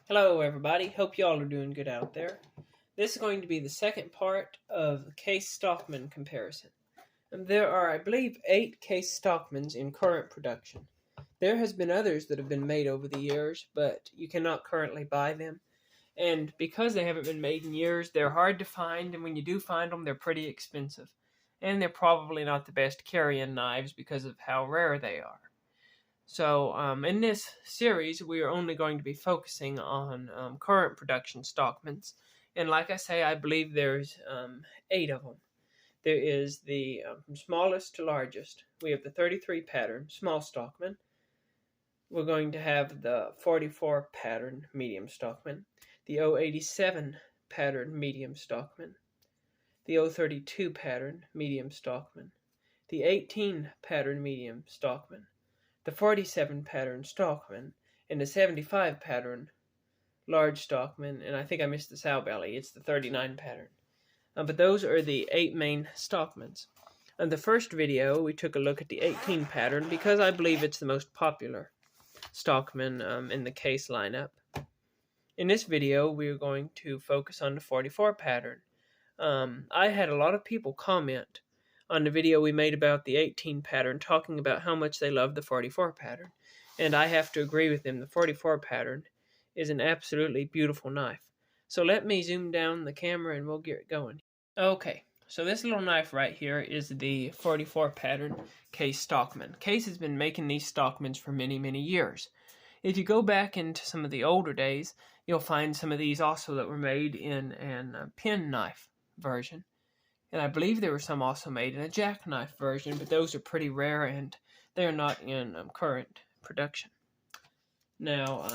Hello everybody, hope y'all are doing good out there. This is going to be the second part of the Case Stockman comparison. And there are, I believe, 8 Case Stockmans in current production. There has been others that have been made over the years, but you cannot currently buy them. And because they haven't been made in years, they're hard to find, and when you do find them, they're pretty expensive. And they're probably not the best carry-in knives because of how rare they are. So in this series, we are only going to be focusing on current production Stockmans. And like I say, I believe there's 8 of them. There is the from smallest to largest. We have the 33 pattern, small Stockman. We're going to have the 44 pattern, medium Stockman. The 087 pattern, medium Stockman. The 032 pattern, medium Stockman. The 18 pattern, medium Stockman. The 47 pattern Stockman, and the 75 pattern large Stockman, and I think I missed the sow belly. It's the 39 pattern. But those are the 8 main Stockmans. In the first video, we took a look at the 18 pattern because I believe it's the most popular Stockman in the Case lineup. In this video, we're going to focus on the 44 pattern. I had a lot of people comment on the video we made about the 18 pattern, talking about how much they love the 44 pattern. And I have to agree with them. The 44 pattern is an absolutely beautiful knife. So let me zoom down the camera and we'll get going. Okay, so this little knife right here is the 44 pattern Case Stockman. Case has been making these Stockmans for many, many years. If you go back into some of the older days, you'll find some of these also that were made in a pen knife version. And I believe there were some also made in a jackknife version, but those are pretty rare and they're not in current production. Now,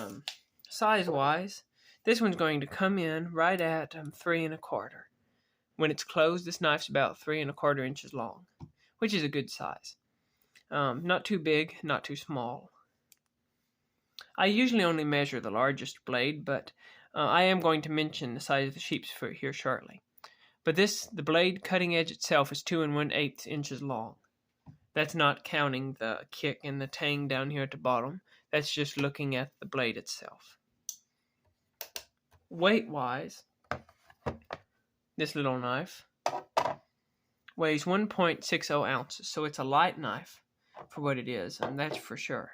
size-wise, this one's going to come in right at 3 1/4. When it's closed, this knife's about 3 1/4 inches long, which is a good size. Not too big, not too small. I usually only measure the largest blade, but I am going to mention the size of the sheep's foot here shortly. But the blade cutting edge itself is 2 1/8 inches long. That's not counting the kick and the tang down here at the bottom. That's just looking at the blade itself. Weight-wise, this little knife weighs 1.60 ounces, so it's a light knife for what it is, and that's for sure.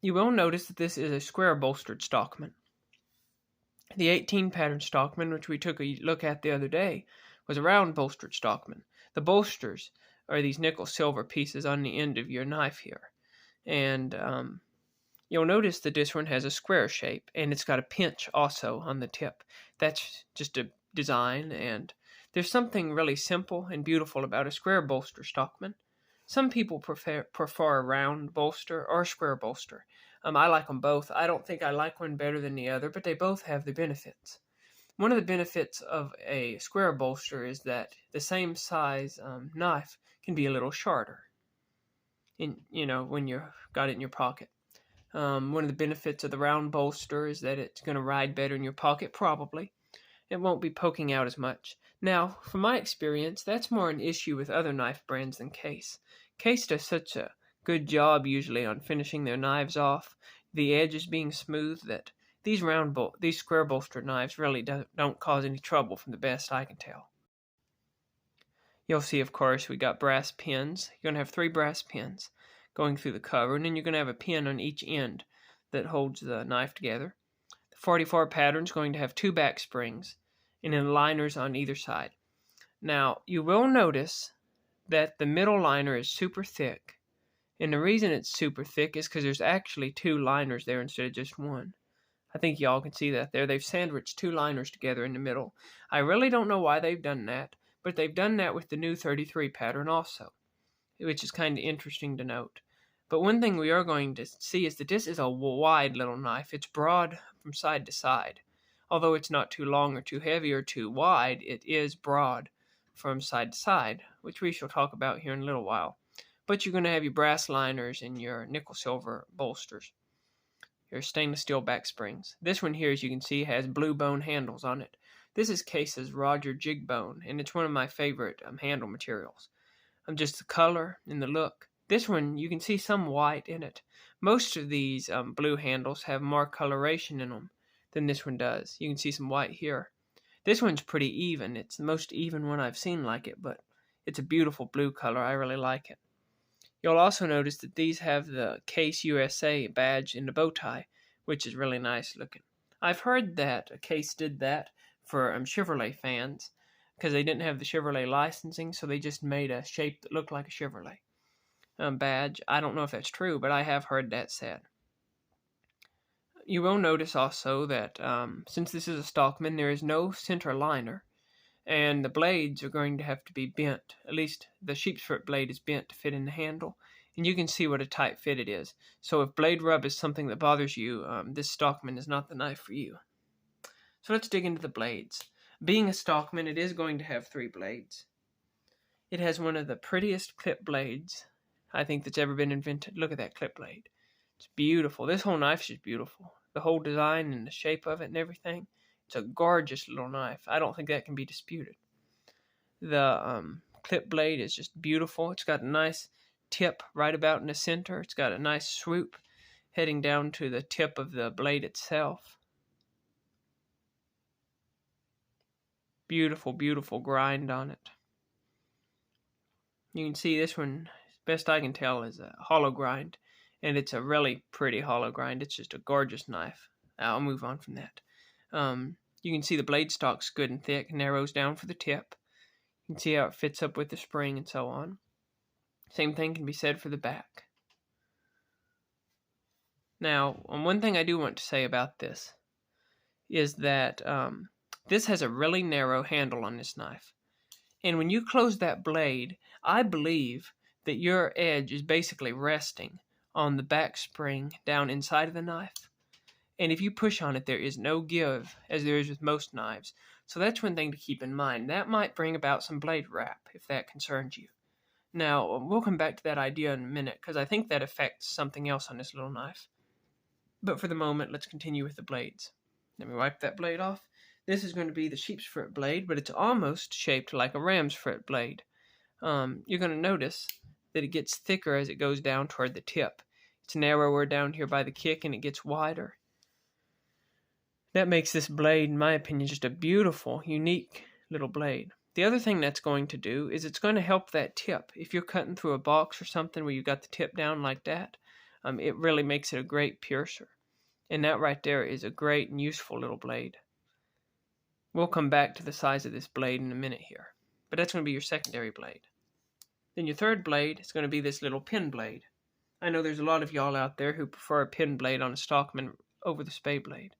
You will notice that this is a square bolstered Stockman. The 18 pattern Stockman, which we took a look at the other day, was a round bolstered Stockman. The bolsters are these nickel silver pieces on the end of your knife here. And you'll notice that this one has a square shape, and it's got a pinch also on the tip. That's just a design, and there's something really simple and beautiful about a square bolster Stockman. Some people prefer a round bolster or a square bolster. I like them both. I don't think I like one better than the other, but they both have the benefits. One of the benefits of a square bolster is that the same size knife can be a little shorter, when you've got it in your pocket. One of the benefits of the round bolster is that it's going to ride better in your pocket, probably. It won't be poking out as much. Now, from my experience, that's more an issue with other knife brands than Case. Case does such a good job usually on finishing their knives off, the edges being smooth, that these square bolstered knives really don't cause any trouble from the best I can tell. You'll see, of course, we got brass pins. You're going to have 3 brass pins going through the cover, and then you're going to have a pin on each end that holds the knife together. The 44 pattern is going to have 2 back springs and then liners on either side. Now, you will notice that the middle liner is super thick. And the reason it's super thick is because there's actually 2 liners there instead of just 1. I think y'all can see that there. They've sandwiched 2 liners together in the middle. I really don't know why they've done that, but they've done that with the new 33 pattern also, which is kind of interesting to note. But one thing we are going to see is that this is a wide little knife. It's broad from side to side. Although it's not too long or too heavy or too wide, it is broad from side to side, which we shall talk about here in a little while. But you're going to have your brass liners and your nickel silver bolsters, your stainless steel back springs. This one here, as you can see, has blue bone handles on it. This is Case's Roger Jig Bone, and it's one of my favorite handle materials. Just the color and the look This one, you can see some white in it. Most of these blue handles have more coloration in them than this one does. You can see some white here. This one's pretty even. It's the most even one I've seen like it, but it's a beautiful blue color. I really like it. You'll also notice that these have the Case USA badge in the bow tie, which is really nice looking. I've heard that a Case did that for Chevrolet fans because they didn't have the Chevrolet licensing, so they just made a shape that looked like a Chevrolet badge. I don't know if that's true, but I have heard that said. You will notice also that since this is a Stockman, there is no center liner, and the blades are going to have to be bent. At least the sheep's foot blade is bent to fit in the handle, and you can see what a tight fit it is. So if blade rub is something that bothers you, this Stockman is not the knife for you. So let's dig into the blades. Being a Stockman, it is going to have 3 blades. It has one of the prettiest clip blades I think that's ever been invented. Look at that clip blade. It's beautiful. This whole knife is just beautiful. The whole design and the shape of it and everything. It's a gorgeous little knife. I don't think that can be disputed. The clip blade is just beautiful. It's got a nice tip right about in the center. It's got a nice swoop heading down to the tip of the blade itself. Beautiful, beautiful grind on it. You can see this one, best I can tell, is a hollow grind, and it's a really pretty hollow grind. It's just a gorgeous knife. I'll move on from that. You can see the blade stock's good and thick, narrows down for the tip. You can see how it fits up with the spring and so on. Same thing can be said for the back. Now, one thing I do want to say about this is that this has a really narrow handle on this knife. And when you close that blade, I believe that your edge is basically resting on the back spring down inside of the knife. And if you push on it, there is no give, as there is with most knives. So that's one thing to keep in mind. That might bring about some blade wrap, if that concerns you. Now, we'll come back to that idea in a minute, because I think that affects something else on this little knife. But for the moment, let's continue with the blades. Let me wipe that blade off. This is going to be the sheep's foot blade, but it's almost shaped like a ram's foot blade. You're going to notice that it gets thicker as it goes down toward the tip. It's narrower down here by the kick, and it gets wider. That makes this blade, in my opinion, just a beautiful, unique little blade. The other thing that's going to do is it's going to help that tip. If you're cutting through a box or something where you've got the tip down like that, it really makes it a great piercer. And that right there is a great and useful little blade. We'll come back to the size of this blade in a minute here. But that's going to be your secondary blade. Then your third blade is going to be this little pin blade. I know there's a lot of y'all out there who prefer a pin blade on a Stockman over the spade blade.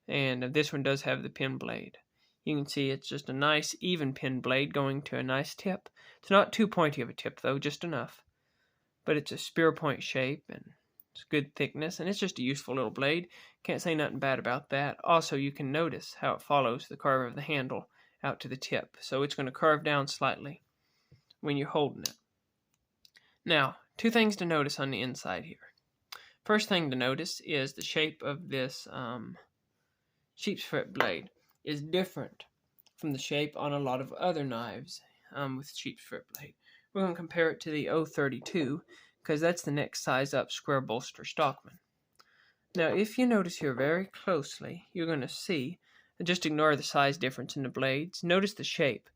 And this one does have the pin blade. You can see it's just a nice even pin blade going to a nice tip. It's not too pointy of a tip though, just enough. But it's a spear point shape and it's good thickness, and it's just a useful little blade. Can't say nothing bad about that. Also, you can notice how it follows the curve of the handle out to the tip. So it's going to curve down slightly when you're holding it. Now, 2 things to notice on the inside here. First thing to notice is the shape of this sheep's foot blade is different from the shape on a lot of other knives with sheep's foot blade. We're going to compare it to the 032 because that's the next size up square bolster Stockman. Now, if you notice here very closely, you're going to see, just ignore the size difference in the blades, notice the shape.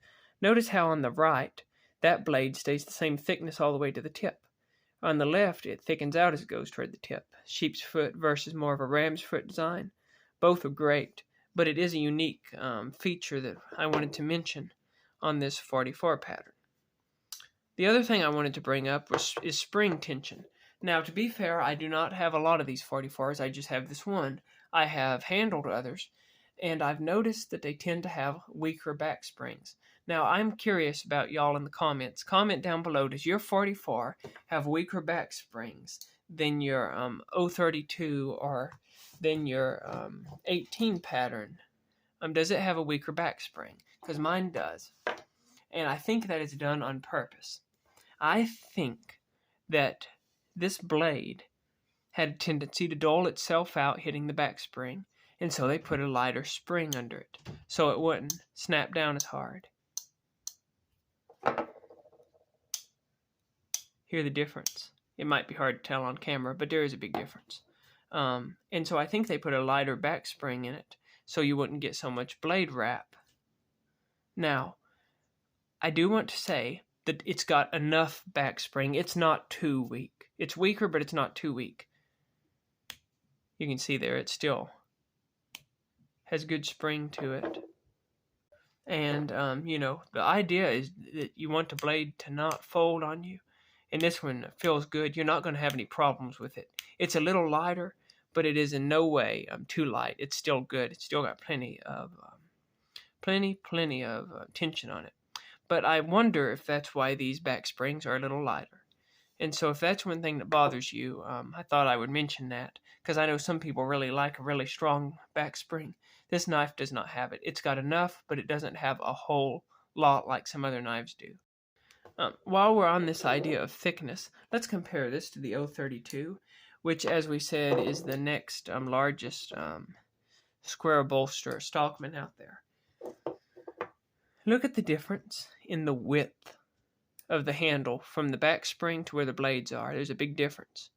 Notice how on the right, that blade stays the same thickness all the way to the tip. On the left, it thickens out as it goes toward the tip. Sheep's foot versus more of a ram's foot design. Both are great, but it is a unique feature that I wanted to mention on this 44 pattern. The other thing I wanted to bring up is spring tension. Now, to be fair, I do not have a lot of these 44s. I just have this one. I have handled others, and I've noticed that they tend to have weaker back springs. Now, I'm curious about y'all in the comments. Comment down below, does your 44 have weaker back springs than your 032 or than your 18 pattern? Does it have a weaker back spring? Because mine does. And I think that is done on purpose. I think that this blade had a tendency to dull itself out hitting the back spring, and so they put a lighter spring under it so it wouldn't snap down as hard. Hear the difference? It might be hard to tell on camera, but there is a big difference. And so I think they put a lighter back spring in it so you wouldn't get so much blade wrap. Now, I do want to say that it's got enough back spring. It's not too weak. It's weaker, but it's not too weak. You can see there it still has good spring to it. And, you know, the idea is that you want the blade to not fold on you. And this one feels good. You're not going to have any problems with it. It's a little lighter, but it is in no way too light. It's still good. It's still got plenty of tension on it. But I wonder if that's why these back springs are a little lighter. And so if that's one thing that bothers you, I thought I would mention that, because I know some people really like a really strong back spring. This knife does not have it. It's got enough, but it doesn't have a whole lot like some other knives do. While we're on this idea of thickness, let's compare this to the 032, which, as we said, is the next largest square bolster Stockman out there. Look at the difference in the width of the handle from the back spring to where the blades are. There's a big difference.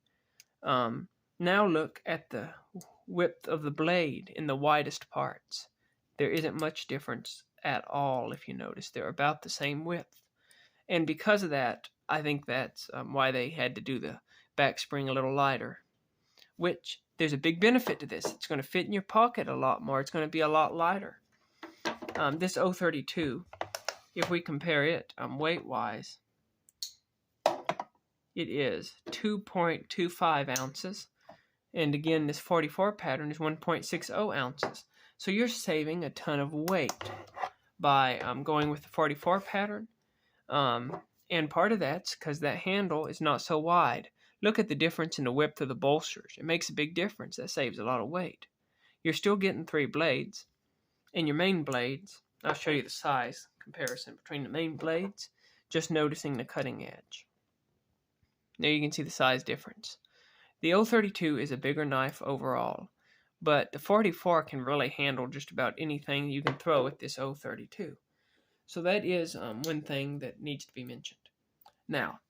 Now look at the width of the blade in the widest parts. There isn't much difference at all, if you notice. They're about the same width. And because of that, I think that's why they had to do the back spring a little lighter, which there's a big benefit to this. It's going to fit in your pocket a lot more. It's going to be a lot lighter. This 032, if we compare it weight-wise, it is 2.25 ounces. And again, this 44 pattern is 1.60 ounces. So you're saving a ton of weight by going with the 44 pattern. And part of that's because that handle is not so wide. Look at the difference in the width of the bolsters. It makes a big difference. That saves a lot of weight. You're still getting 3 blades. And your main blades, I'll show you the size comparison between the main blades, just noticing the cutting edge. Now you can see the size difference. The 032 is a bigger knife overall, but the 44 can really handle just about anything you can throw at this 032. So that is one thing that needs to be mentioned. Now,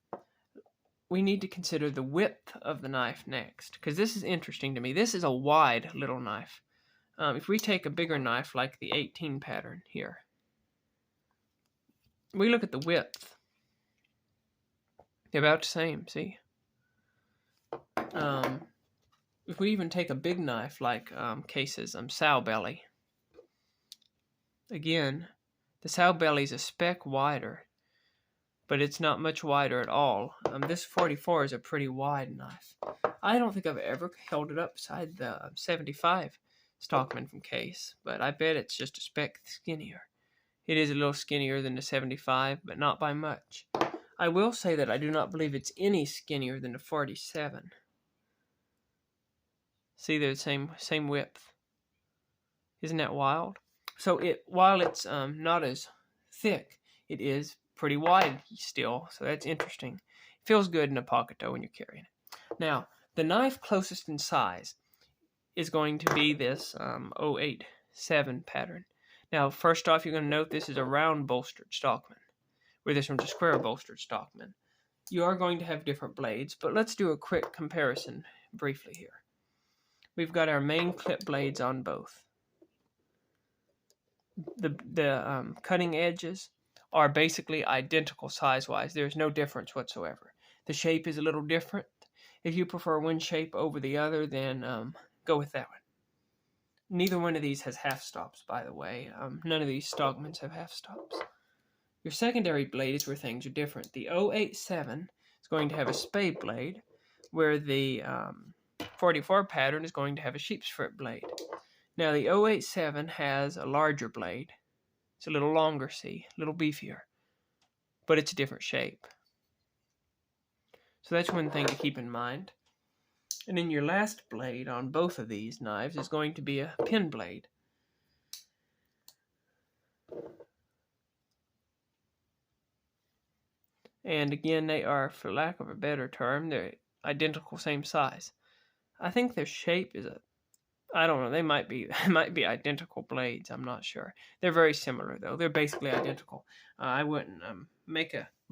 we need to consider the width of the knife next, because this is interesting to me. This is a wide little knife. If we take a bigger knife like the 18 pattern here, we look at the width. They're about the same, see? If we even take a big knife like Case's sow belly, again, the sow belly is a speck wider, but it's not much wider at all. This 44 is a pretty wide knife. I don't think I've ever held it up beside the 75 Stockman from Case, but I bet it's just a speck skinnier. It is a little skinnier than the 75, but not by much. I will say that I do not believe it's any skinnier than the 47. See, they're the same width. Isn't that wild? So while it's not as thick, it is pretty wide still, so that's interesting. It feels good in a pocket, though, when you're carrying it. Now, the knife closest in size is going to be this 087 pattern. Now, first off, you're going to note this is a round bolstered Stockman, where this one's a square bolstered Stockman. You are going to have different blades, but let's do a quick comparison briefly here. We've got our main clip blades on both. The cutting edges are basically identical size-wise. There's no difference whatsoever. The shape is a little different. If you prefer one shape over the other, then go with that one. Neither one of these has half stops, by the way. None of these Stockmans have half stops. Your secondary blade is where things are different. The 087 is going to have a spade blade, where the 44 pattern is going to have a sheep's foot blade. Now the 087 has a larger blade. It's a little longer, see, a little beefier, but it's a different shape. So that's one thing to keep in mind. And then your last blade on both of these knives is going to be a pin blade. And again, they are, for lack of a better term, they're identical, same size. I think their shape is I don't know, they might be identical blades, I'm not sure. They're very similar, though. They're basically identical. I wouldn't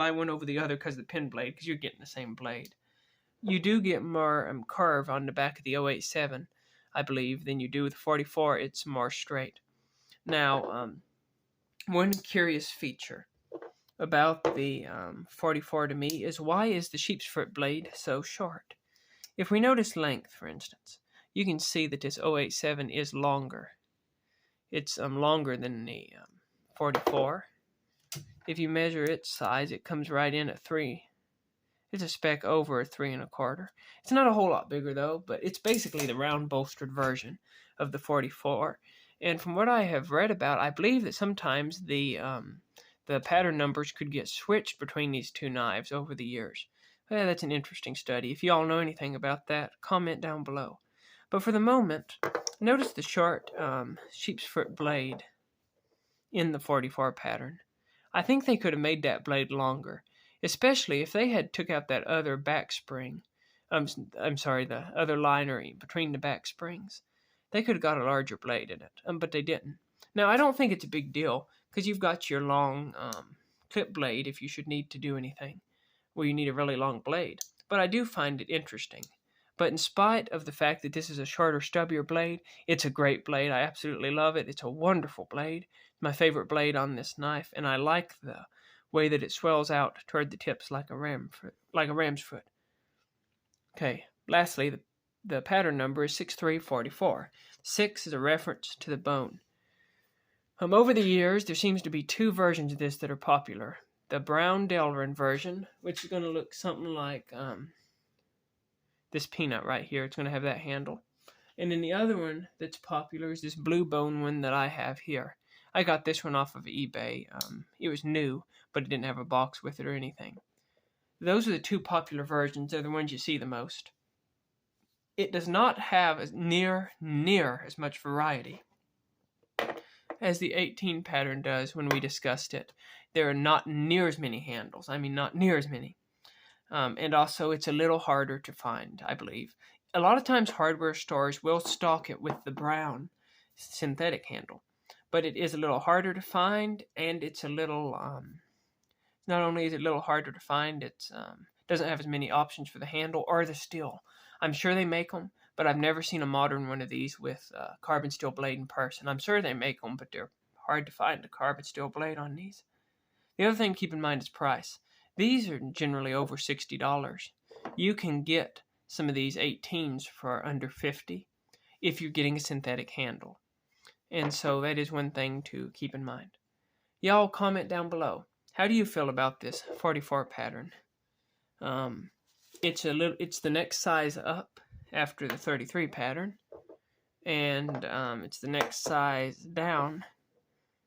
buy one over the other because of the pin blade, because you're getting the same blade. You do get more curve on the back of the 087, I believe, than you do with the 44. It's more straight. Now, one curious feature about the 44 to me is, why is the sheep's foot blade so short? If we notice length, for instance, you can see that this 087 is longer. It's longer than the 44. If you measure its size, it comes right in at 3. It's a speck over a 3 1/4. It's not a whole lot bigger though, but it's basically the round bolstered version of the 44. And from what I have read about, I believe that sometimes the pattern numbers could get switched between these two knives over the years. Yeah, that's an interesting study. If you all know anything about that, comment down below. But for the moment, notice the short sheep's foot blade in the 44 pattern. I think they could have made that blade longer, especially if they had took out that other back spring. I'm sorry, the other liner between the back springs. They could have got a larger blade in it, but they didn't. Now, I don't think it's a big deal, because you've got your long clip blade if you should need to do anything where you need a really long blade. But I do find it interesting. But in spite of the fact that this is a shorter, stubbier blade, it's a great blade. I absolutely love it. It's a wonderful blade. It's my favorite blade on this knife, and I like the way that it swells out toward the tips like a ram's foot. Okay, lastly, the pattern number is 6344. 6 is a reference to the bone. Over the years, there seems to be two versions of this that are popular. The brown Delrin version, which is going to look something like this peanut right here. It's going to have that handle. And then the other one that's popular is this blue bone one that I have here. I got this one off of eBay. It was new, but it didn't have a box with it or anything. Those are the two popular versions. They're the ones you see the most. It does not have as near as much variety as the 18 pattern does when we discussed it. There are not near as many handles. I mean, not near as many. And also, it's a little harder to find, I believe. A lot of times, hardware stores will stock it with the brown synthetic handle. But it is a little harder to find, and it's a little... not only is it a little harder to find, it doesn't have as many options for the handle or the steel. I'm sure they make them, but I've never seen a modern one of these with carbon steel blade in person. I'm sure they make them, but they're hard to find a carbon steel blade on these. The other thing to keep in mind is price. These are generally over $60. You can get some of these 18s for under $50 if you're getting a synthetic handle. And so that is one thing to keep in mind. Y'all comment down below. How do you feel about this 44 pattern? It's the next size up after the 33 pattern, and it's the next size down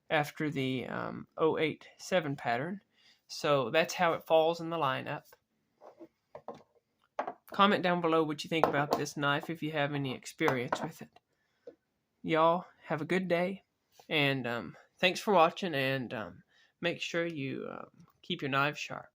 after the 087 pattern. So that's how it falls in the lineup. Comment down below what you think about this knife if you have any experience with it. Y'all have a good day, and thanks for watching, and make sure you keep your knives sharp.